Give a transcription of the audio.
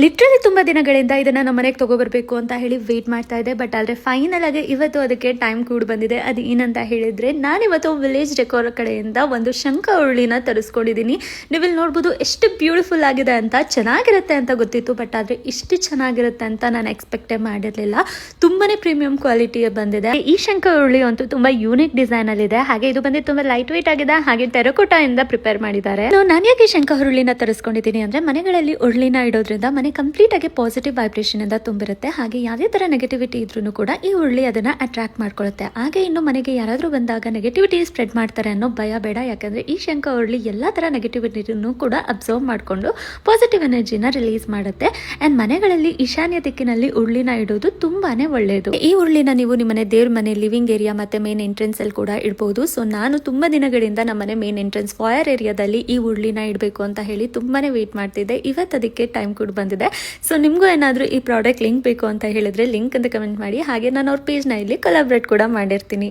Literally ತುಂಬಾ ದಿನಗಳಿಂದ ಇದನ್ನ ನಮ್ಮ ಮನೆಗೆ ತಗೋಬರ್ಬೇಕು ಅಂತ ಹೇಳಿ ವೇಟ್ ಮಾಡ್ತಾ ಇದ್ದೆ. ಬಟ್ ಆದ್ರೆ ಫೈನಲ್ ಆಗಿ ಇವತ್ತು ಅದಕ್ಕೆ ಟೈಮ್ ಕೂಡ ಬಂದಿದೆ. ಅದು ಏನಂತ ಹೇಳಿದ್ರೆ ನಾನಿವತ್ತು ವಿಲೇಜ್ ಡೆಕೋರ್ ಕಡೆಯಿಂದ ಒಂದು ಶಂಖ ಉರುಳಿನ ತರಿಸ್ಕೊಂಡಿದ್ದೀನಿ. ನೀವಿಲ್ಲಿ ನೋಡ್ಬೋದು ಎಷ್ಟು ಬ್ಯೂಟಿಫುಲ್ ಆಗಿದೆ ಅಂತ. ಚೆನ್ನಾಗಿರುತ್ತೆ ಅಂತ ಗೊತ್ತಿತ್ತು, ಬಟ್ ಆದ್ರೆ ಇಷ್ಟು ಚೆನ್ನಾಗಿರುತ್ತೆ ಅಂತ ನಾನು ಎಕ್ಸ್ಪೆಕ್ಟೇ ಮಾಡಿರಲಿಲ್ಲ. ತುಂಬಾನೇ ಪ್ರೀಮಿಯಂ ಕ್ವಾಲಿಟಿ ಬಂದಿದೆ. ಈ ಶಂಖ ಉರುಳಿ ಅಂತೂ ತುಂಬಾ ಯೂನಿಕ್ ಡಿಸೈನ್ ಅಲ್ಲಿ ಇದೆ. ಹಾಗೆ ಇದು ಬಂದು ತುಂಬಾ ಲೈಟ್ ವೇಟ್ ಆಗಿದೆ. ಹಾಗೆ ಟೆರಕೋಟಾ ಇಂದ ಪ್ರಿಪೇರ್ ಮಾಡಿದ್ದಾರೆ. ನಾನು ಯಾಕೆ ಶಂಖ ಉರುಳಿನ ತರಿಸ್ಕೊಂಡಿದ್ದೀನಿ ಅಂದ್ರೆ ಮನೆಗಳಲ್ಲಿ ಉರುಳಿನ ಇಡೋದ್ರಿಂದ ಮನೆ ಕಂಪ್ಲೀಟ್ ಆಗಿ ಪಾಸಿಟಿವ್ ವೈಬ್ರೇಷನ್ ಇಂದ ತುಂಬಿರುತ್ತೆ. ಹಾಗೆ ಯಾವುದೇ ತರ ನೆಗೆಟಿವಿಟಿ ಇದ್ರೂ ಕೂಡ ಈ ಉರುಳಿ ಅದನ್ನ ಅಟ್ರಾಕ್ಟ್ ಮಾಡ್ಕೊಳ್ಳುತ್ತೆ. ಹಾಗೆ ಇನ್ನು ಮನೆಗೆ ಯಾರಾದ್ರೂ ಬಂದಾಗ ನೆಗೆಟಿವಿಟಿ ಸ್ಪ್ರೆಡ್ ಮಾಡ್ತಾರೆ ಅನ್ನೋ ಭಯ ಬೇಡ. ಯಾಕಂದ್ರೆ ಈ ಶಂಖ ಉರುಳಿ ಎಲ್ಲಾ ತರ ನೆಗೆಟಿವಿಟಿನೂ ಕೂಡ ಅಬ್ಸರ್ವ್ ಮಾಡಿಕೊಂಡು ಪಾಸಿಟಿವ್ ಎನರ್ಜಿನ ರಿಲೀಸ್ ಮಾಡುತ್ತೆ. ಅಂಡ್ ಮನೆಗಳಲ್ಲಿ ಈಶಾನ್ಯ ದಿಕ್ಕಿನಲ್ಲಿ ಉರುಳಿನ ಇಡೋದು ತುಂಬಾನೇ ಒಳ್ಳೆಯದು. ಈ ಉರುಳಿನ ನೀವು ನಿಮ್ಮನೆ ದೇವ್ರ ಮನೆ, ಲಿವಿಂಗ್ ಏರಿಯಾ ಮತ್ತೆ ಮೇನ್ ಎಂಟ್ರೆನ್ಸ್ ಅಲ್ಲಿ ಕೂಡ ಇಡಬಹುದು. ಸೊ ನಾನು ತುಂಬಾ ದಿನಗಳಿಂದ ನಮ್ಮನೆ ಮೇನ್ ಎಂಟ್ರೆನ್ಸ್ ಫಾಯರ್ ಏರಿಯಾದಲ್ಲಿ ಈ ಉರುಳಿನ ಇಡಬೇಕು ಅಂತ ಹೇಳಿ ತುಂಬಾನೇ ವೇಟ್ ಮಾಡ್ತಿದ್ದೆ. ಇವತ್ತು ಅದಕ್ಕೆ ಟೈಮ್ ಕೂಡ ಬಂದಿದೆ. ಸೊ ನಿಮಗೂ ಏನಾದರೂ ಈ ಪ್ರಾಡಕ್ಟ್ ಲಿಂಕ್ ಬೇಕು ಅಂತ ಹೇಳಿದ್ರೆ ಲಿಂಕ್ ಅಂತ ಕಮೆಂಟ್ ಮಾಡಿ. ಹಾಗೆ ನಾನು ಅವ್ರ ಪೇಜ್ನ ಇಲ್ಲಿ ಕೊಲಾಬ್ರೇಟ್ ಕೂಡ ಮಾಡಿರ್ತೀನಿ.